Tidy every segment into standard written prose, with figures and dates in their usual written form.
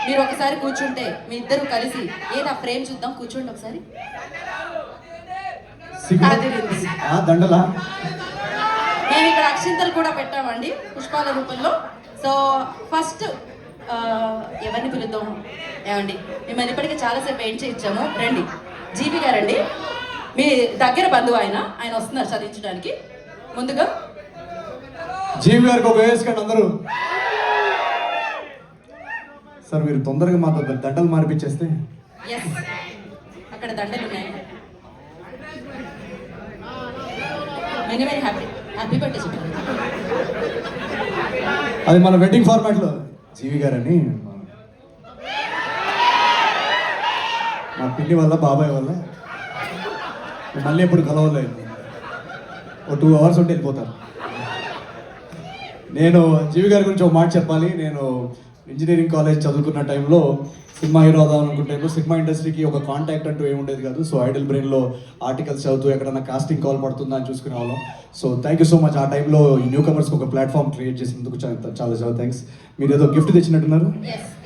మీరు ఒకసారి కూర్చుంటే మీ ఇద్దరు కలిసి ఏది ఆ ఫ్రేమ్ చూద్దాం, కూర్చోండి ఒకసారి. అదిరింది. దండలా మేము ఇక్కడ అక్షింతలు కూడా పెట్టామండి పుష్పాల రూపంలో. సో ఫస్ట్ ఎవరిని పిలుద్దాం ఏమండి, మేము ఇప్పటికీ చాలాసేపు వెయిట్ చేయించాము. రండి జీవి గారండి, మీ దగ్గర బంధువు ఆయన, ఆయన వస్తున్నారు చదివించడానికి. ముందుగా జీవి గారికి ఒక వేసుకోండి అందరూ. సార్ మీరు తొందరగా మాతో దండలు మార్పించేస్తే. ఎస్, అక్కడ దండలు ఉన్నాయి. Many very happy happy birthday చెప్పండి. అది మన వెడ్డింగ్ ఫార్మాట్ లో జీవి గారని మా పిన్ని వల్ల బాబాయ్ వల్ల మళ్ళీ ఎప్పుడు కలవలేదు. ఒక 2 hours ఉంటే వెళ్ళిపోతారు. నేను జీవి గారి గురించి ఒక మాట చెప్పాలి. నేను ఇంజనీరింగ్ కాలేజ్ చదువుకున్న టైంలో సినిమా హీరో అవుదాం అనుకుంటే సినిమా ఇండస్ట్రీకి ఒక కాంటాక్ట్ అంటూ ఏముండేది కాదు. సో ఐడల్ బ్రెయిన్లో ఆర్టికల్స్ చదువుతూ ఎక్కడన్నా కాస్టింగ్ కాల్ పడుతుందా అని చూసుకునే వాళ్ళం. So thank you so much. ఆ టైంలో ఈ న్యూ కమర్స్కి ఒక ప్లాట్ఫామ్ క్రియేట్ చేసినందుకు చాలా చాలా థ్యాంక్స్. మీరు ఏదో గిఫ్ట్ తెచ్చినట్టున్నారు.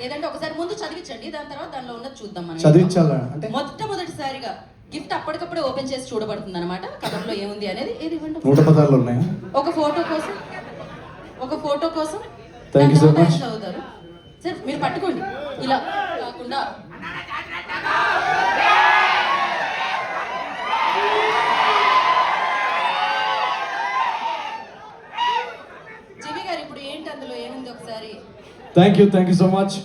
ఏదంటే ఒకసారి ముందు చదివించండి, దాని తర్వాత దానిలో ఉన్నది చూద్దాం. మనం చదివించాలా అంటే మొట్టమొదటిసారిగా గిఫ్ట్ అప్పటికప్పుడే ఓపెన్ చేసి చూడబడుతుంది అనమాట. కవర్లో ఏముంది అనేది. ఏది ఇవ్వండి. 100 పదాలు ఉన్నాయా? ఒక ఫోటో కోసం, ఒక ఫోటో కోసం. Thank you so much. చదువుతారు సార్, మీరు పట్టుకోండి ఇలా కాకుండా. జీవి గారు ఇప్పుడు ఏంటి అందులో ఏముంది ఒకసారి. Thank you so much.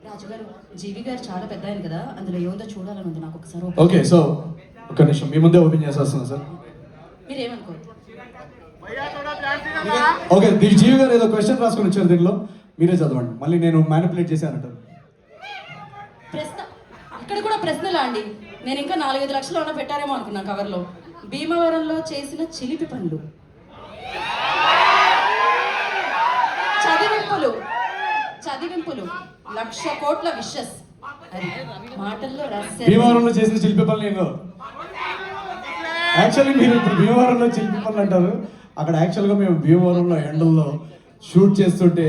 Raju గారు, జీవి గారు చాలా పెద్ద ఆయన కదా, అందులో ఏముందో చూడాలని ఉంది నాకు ఒకసారి. ఓకే, సో ఒక నిమిషం మీ ముందే ఓపెన్ చేసేస్తున్నా సార్. మీరేమనుకోరు. ఓకే, జీవి గారు ఏదో క్వశ్చన్ రాసుకొని వచ్చారు, దీనిలో మీరే చదవండి. మళ్ళీ నేను మ్యానిపులేట్ చేశానంటారు. ప్రశ్న ఇక్కడ కూడా ప్రశ్నలా అండి. నేను ఇంకా 4-5 లక్షలు ఏమైనా పెట్టారేమో అనుకున్నాను కవర్లో. భీమవరంలో చేసిన చిలిపి పనులు, చదివింపులు 1,00,00,000 కోట్ల విషస్. అది మాటల్లో రాశారు. భీమవరంలో చేసిన శిల్పి పనులు ఏందో. యాక్చువల్లీ మీరు ఇప్పుడు భీమవరంలో శిల్పి పనులు అంటారు. అక్కడ యాక్చువల్గా మేము భీమవరంలో ఎండల్లో షూట్ చేస్తుంటే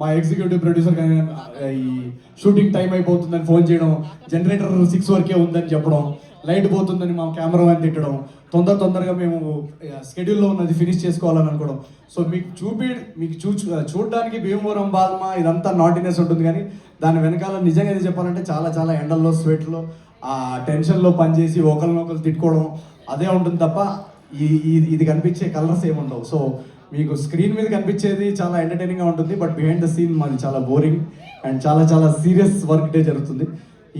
మా ఎగ్జిక్యూటివ్ ప్రొడ్యూసర్ కానీ ఈ షూటింగ్ టైం అయిపోతుందని ఫోన్ చేయడం, జనరేటర్ 6 వరకే ఉందని చెప్పడం, లైట్ పోతుందని మా కెమెరామెన్ తిట్టడం, తొందరగా మేము స్కెడ్యూల్లో ఉన్నది ఫినిష్ చేసుకోవాలని అనుకోవడం. సో మీకు చూడడానికి భీమవరం బాల్మా ఇదంతా నాటినెస్ ఉంటుంది, కానీ దాని వెనకాల నిజంగా ఏది చెప్పాలంటే చాలా చాలా ఎండల్లో స్వెట్లో ఆ టెన్షన్లో పనిచేసి ఒకరినొకరు తిట్టుకోవడం అదే ఉంటుంది తప్ప ఇది కనిపించే కలర్స్ ఏముండవు. సో మీకు స్క్రీన్ మీద కనిపించేది చాలా ఎంటర్టైనింగ్గా ఉంటుంది, బట్ బిహైండ్ ద సీన్ మాది చాలా బోరింగ్ అండ్ చాలా చాలా సీరియస్ వర్క్ డే జరుగుతుంది.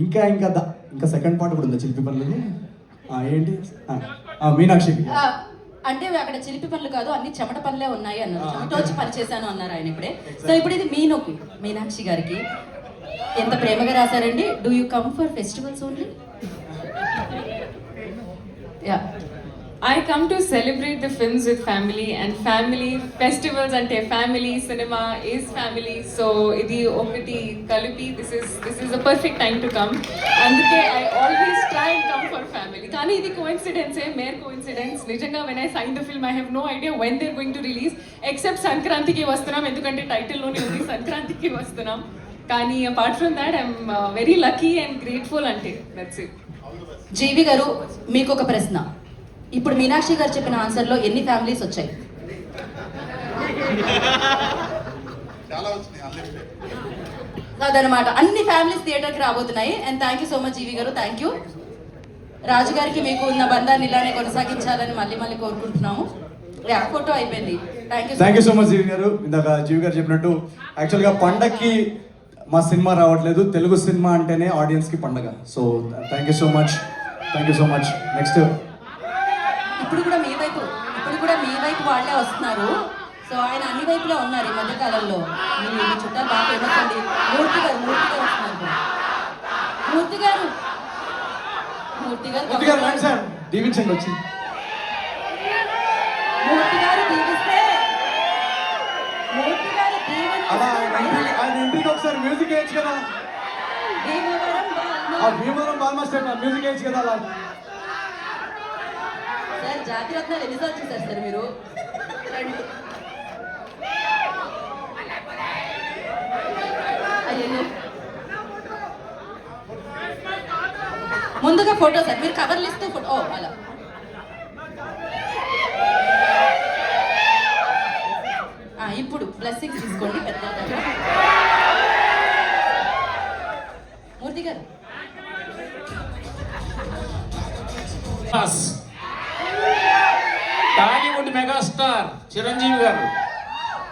ఇంకా సెకండ్ పార్ట్ కూడా ఉంది శిల్పి పనులది. ఏంటి మీనాక్షి అంటే అక్కడ చిలిపి పనులు కాదు, అన్ని చెమట పనులే ఉన్నాయి అన్నారు. చెమట వచ్చి పని చేశాను అన్నారు ఆయన ఇప్పుడే. సో ఇప్పుడు ఇది మీనాక్షి గారికి ఎంత ప్రేమగా రాశారండి. Do you come for festivals only? Yeah, I come to celebrate the films with family and family festivals ante family cinema is family, so idi okati kalipi this is a perfect time to come. Anduke I always try and come for family, kani idi coincidence mere coincidence. Nijanga when I signed the film I have no idea when they're going to release, except Sankranti ki vastunam endukante title lone undi Sankranti ki vastunam. Kani apart from that I'm very lucky and grateful ante. That's it. జీవి గారు, మీకు ఒక ప్రశ్న. ఇప్పుడు మీనాక్షి గారు చెప్పిన ఆన్సర్లో ఎన్ని families వచ్చాయి? అదనమాట, అన్ని ఫ్యామిలీస్ థియేటర్కి రాబోతున్నాయి. And thank you so much GV గారు. Thank you. రాజు గారికి మీకు ఉన్న బంధాన్ని ఇలానే కొనసాగించాలని మళ్ళీ కోరుకుంటున్నాము. ఫోటో అయిపోయింది. Thank you so much GV గారు. ఇందాక జీవి గారు చెప్పినట్టు యాక్చువల్గా పండక్కి మా సినిమా రావట్లేదు, తెలుగు సినిమా అంటేనే ఆడియన్స్కి పండగ. So thank you so much. Next ఇప్పుడు కూడా మీ వైపు వాళ్ళే వస్తున్నారు. సో ఆయన అన్ని వైపులో ఉన్నారు ఈ మధ్య కాలంలో. మీ చుట్టాలు బాగా ఫేమస్ అండి. మూర్తి గారు వస్తున్నారు. మూర్తి గారు దీవించండి వచ్చి. మూర్తి గారు దీవిస్తే ఇంటికి ఒకసారి మ్యూజిక్ వేయచ్చు కదా. భీమవరం బాల్ మాస్టర్ మ్యూజిక్ వేయచ్చు కదా. అలా సార్ జాతి రత్నాలు ఎన్నిసార్లు చూసారు సార్ మీరు? అయ్యో ముందుగా ఫోటో సార్, మీరు కవర్లు ఇస్తే ఫోటో. ఓ అలా. ఇప్పుడు బ్లెస్సింగ్స్ తీసుకోండి పెద్ద మూర్తి గారు. టాలీవుడ్ మెగాస్టార్ చిరంజీవి గారు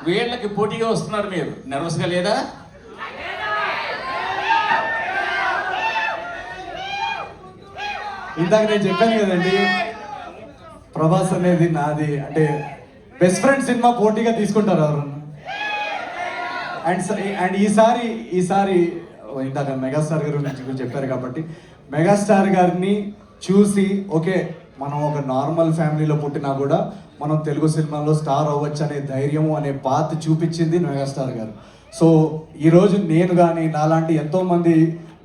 వీళ్ళకి పోటీగా వస్తున్నారు. మీరు నర్వస్గా లేదా? ఇందాక నేను చెప్పాను కదండి, ప్రభాస్ అనేది నాది అంటే బెస్ట్ ఫ్రెండ్ సినిమా పోటీగా తీసుకుంటారు ఎవరు. అండ్ ఈసారి ఇందాక మెగాస్టార్ గారు గురించి చెప్పారు కాబట్టి మెగాస్టార్ గారిని చూసి ఓకే మనం ఒక నార్మల్ ఫ్యామిలీలో పుట్టినా కూడా మనం తెలుగు సినిమాలో స్టార్ అవ్వచ్చు అనే ధైర్యము అనే పాత్ చూపించింది మెగాస్టార్ గారు. సో ఈరోజు నేను కానీ నాలాంటి ఎంతోమంది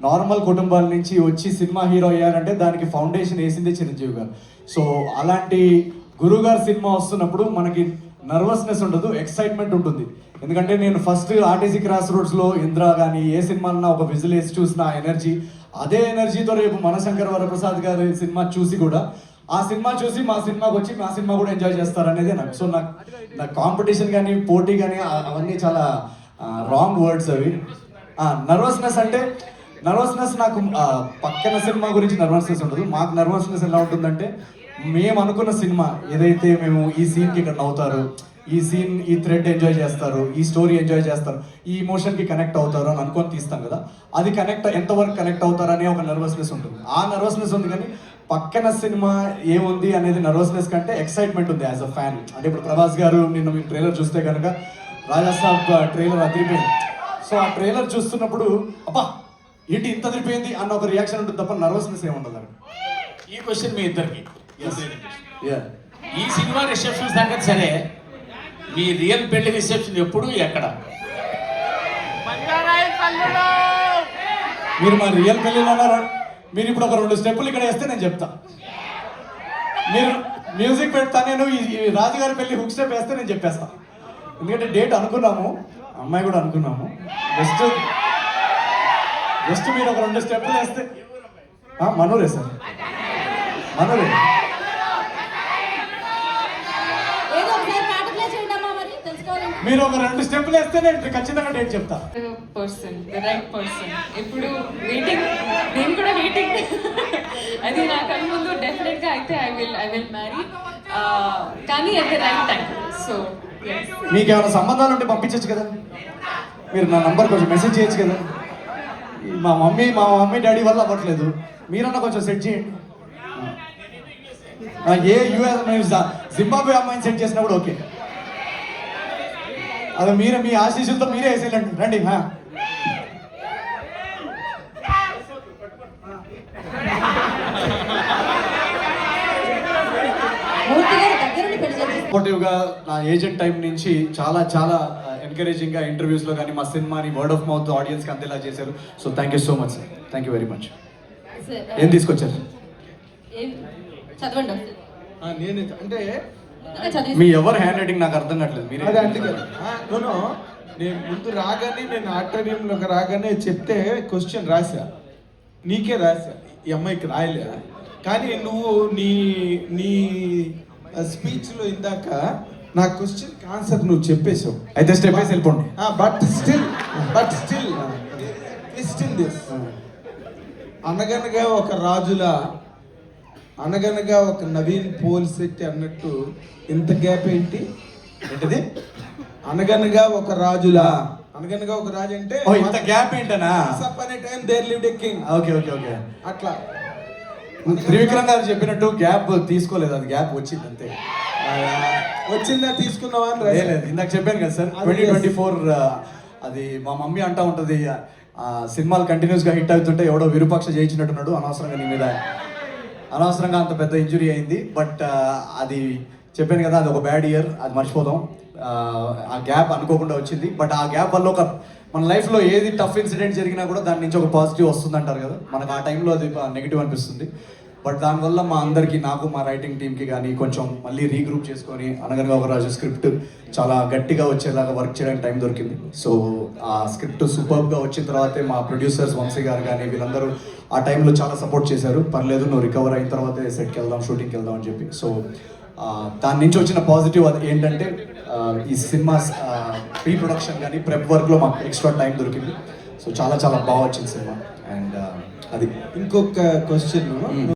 నార్మల్ కుటుంబాల నుంచి వచ్చి సినిమా హీరో అయ్యారంటే దానికి ఫౌండేషన్ వేసింది చిరంజీవి గారు. సో అలాంటి గురుగారు సినిమా వస్తున్నప్పుడు మనకి నర్వస్నెస్ ఉండదు, ఎక్సైట్మెంట్ ఉంటుంది. ఎందుకంటే నేను ఫస్ట్ ఆర్టీసీ క్రాస్ రోడ్స్లో ఇంద్రా కానీ ఏ సినిమాలన్నా ఒక విజిల్ వేసి చూసిన ఆ ఎనర్జీ, అదే ఎనర్జీతో రేపు మనశంకర్ వరప్రసాద్ గారి సినిమా చూసి కూడా ఆ సినిమా చూసి మా సినిమాకి వచ్చి మా సినిమా కూడా ఎంజాయ్ చేస్తారనేది నాకు. సో నాకు కాంపిటీషన్ కానీ పోటీ కానీ అవన్నీ చాలా రాంగ్ వర్డ్స్ అవి. నర్వస్నెస్ నాకు పక్కన సినిమా గురించి నర్వస్నెస్ ఉండదు. మాకు నర్వస్నెస్ ఎలా ఉంటుందంటే మేము అనుకున్న సినిమా ఏదైతే మేము ఈ సీన్కి ఇక్కడ నవ్వుతారు, ఈ థ్రెడ్ ఎంజాయ్ చేస్తారు, ఈ స్టోరీ ఎంజాయ్ చేస్తారు, ఈ ఇమోషన్కి కనెక్ట్ అవుతారు అని అనుకొని తీస్తాం కదా, అది ఎంతవరకు కనెక్ట్ అవుతారనే ఒక నర్వస్నెస్ ఉంటుంది. ఆ నర్వస్నెస్ ఉంది కానీ పక్కన సినిమా ఏముంది అనేది నర్వస్నెస్ కంటే ఎక్సైట్మెంట్ ఉంది యాజ్ అ ఫ్యాన్. అంటే ఇప్పుడు ప్రభాస్ గారు నిన్న మీరు ట్రైలర్ చూస్తే కనుక రాజా సాబ్ ట్రైలర్ అదిరిపోయింది. సో ఆ ట్రైలర్ చూస్తున్నప్పుడు అబ్బా ఏంటి ఇంత అదిరిపోయింది అన్న ఒక రియాక్షన్ ఉంటుంది తప్ప నర్వస్నెస్ ఏముండదు. ఈ క్వశ్చన్ మీ ఇద్దరికి, ఈ సినిమా రిసెప్షన్ సంగతి సరే, మీ రియల్ పెళ్లి రిసెప్షన్ ఎప్పుడు ఎక్కడ? మీరు మా రియల్ పెళ్ళిలో ఉన్నారు. మీరు ఇప్పుడు ఒక 2 స్టెప్పులు ఇక్కడ వేస్తే నేను చెప్తా. మీరు మ్యూజిక్ పెడతా, నేను ఈ రాజుగారి పెళ్లి హుక్ స్టెప్ వేస్తే నేను చెప్పేస్తా. ఎందుకంటే డేట్ అనుకున్నాము, అమ్మాయి కూడా అనుకున్నాము. జస్ట్ మీరు ఒక 2 స్టెప్పులు వేస్తే మనోరే సార్, మనోరే. మీరు ఒక 2 స్టెప్పులు వేస్తే నేను ఖచ్చితంగా డేట్ చెప్తా. The right person. ఇప్పుడు వెయిటింగ్, నేను కూడా వెయిటింగ్. అది నా కళ్ళ ముందు డెఫినెట్ గా అయితే ఐ విల్ మ్యారీ, కానీ at the right time. So మీకు ఏమైనా సంబంధాలు ఉంటే పంపించచ్చు కదా, మీరు నా నంబర్ కొంచెం మెసేజ్ చేయొచ్చు కదా. మా మమ్మీ డాడీ వల్ల అవ్వట్లేదు, మీరన్నా కొంచెం సెట్ చేయండి. ఏ యూఎస్ జింబాబ్వే అమ్మాయిని సెట్ చేసినా కూడా ఓకే. అది మీ ఆశీస్సులతో మీరే వేసేయండి. రండి. సపోర్టివ్గా నా ఏజెంట్ టైం నుంచి చాలా ఎంకరేజింగ్గా ఇంటర్వ్యూస్లో కానీ మా సినిమాని వర్డ్ ఆఫ్ మౌత్ ఆడియన్స్కి అందేలా చేశారు. So thank you so much sir, thank you very much. ఏం తీసుకొచ్చారు? చదవండి. నేను అంటే మీ ఎవరు హ్యాండ్ రైటింగ్ నాకు అర్థం కావట్లేదు. మీరు అదే అందుకే నేను ముందు రాగానే, నేను ఆడిటోరియంలోకి రాగానే చెప్తే క్వశ్చన్ రాసా, నీకే రాసా, ఈ అమ్మాయికి రాయలే. కానీ నువ్వు నీ స్పీచ్లో ఇందాక నా క్వశ్చన్ ఆన్సర్ నువ్వు చెప్పేశావు. అయితే స్టెప్ వేసి వెళ్ళిపోండి. బట్ స్టిల్ దిస్ అనగనగా ఒక రాజులా, అనగనగా ఒక నవీన్ పోలిశెట్టి అన్నట్టు ఇంత గ్యాప్ ఏంటి? ఏంటిది? అనగనగా ఒక రాజులా, అనగనగా ఒక రాజు అంటే ఇంత గ్యాప్ ఏంటనా? అనే time there lived a king. Okay అట్లా త్రివిక్రమ్ గారు చెప్పినట్టు గ్యాప్ తీసుకోలేదు, అది గ్యాప్ వచ్చింది అంతే. వచ్చిందా తీసుకున్నావా అని లేదు, ఇందాక చెప్పాను కదా సార్ 2024. అది మా మమ్మీ అంటా ఉంటుంది, సినిమాలు కంటిన్యూస్గా హిట్ అవుతుంటే ఎవడో విరూపాక్ష జయించినట్టున్నాడు, అనవసరంగా నీ మీద అనవసరంగా అంత పెద్ద ఇంజురీ అయింది. బట్ అది చెప్పాను కదా, అది ఒక బ్యాడ్ ఇయర్, అది మర్చిపోదాం. ఆ గ్యాప్ అనుకోకుండా వచ్చింది. బట్ ఆ గ్యాప్ వల్ల ఒక మన లైఫ్లో ఏది టఫ్ ఇన్సిడెంట్ జరిగినా కూడా దాని నుంచి ఒక పాజిటివ్ వస్తుంది అంటారు కదా, మనకు ఆ టైంలో అది నెగిటివ్ అనిపిస్తుంది. బట్ దానివల్ల మా అందరికి, నాకు మా రైటింగ్ టీమ్కి కానీ కొంచెం మళ్ళీ రీగ్రూప్ చేసుకొని అనగనగా ఒక రాజు స్క్రిప్ట్ చాలా గట్టిగా వచ్చేలాగా వర్క్ చేయడానికి టైం దొరికింది. సో ఆ స్క్రిప్ట్ సూపర్గా వచ్చిన తర్వాతే మా ప్రొడ్యూసర్స్ వంశీ గారు కానీ వీళ్ళందరూ ఆ టైంలో చాలా సపోర్ట్ చేశారు. పర్లేదు, నువ్వు రికవర్ అయిన తర్వాతే సెట్కి వెళ్దాం, షూటింగ్కి వెళ్దాం అని చెప్పి. సో దాని నుంచి వచ్చిన పాజిటివ్ అది ఏంటంటే ఈ సినిమా ప్రీ ప్రొడక్షన్ కానీ ప్రెప్ వర్క్లో మాకు ఎక్స్ట్రా టైం దొరికింది. సో చాలా చాలా బాగా వచ్చింది సినిమా. అండ్ అది ఇంకొక క్వశ్చన్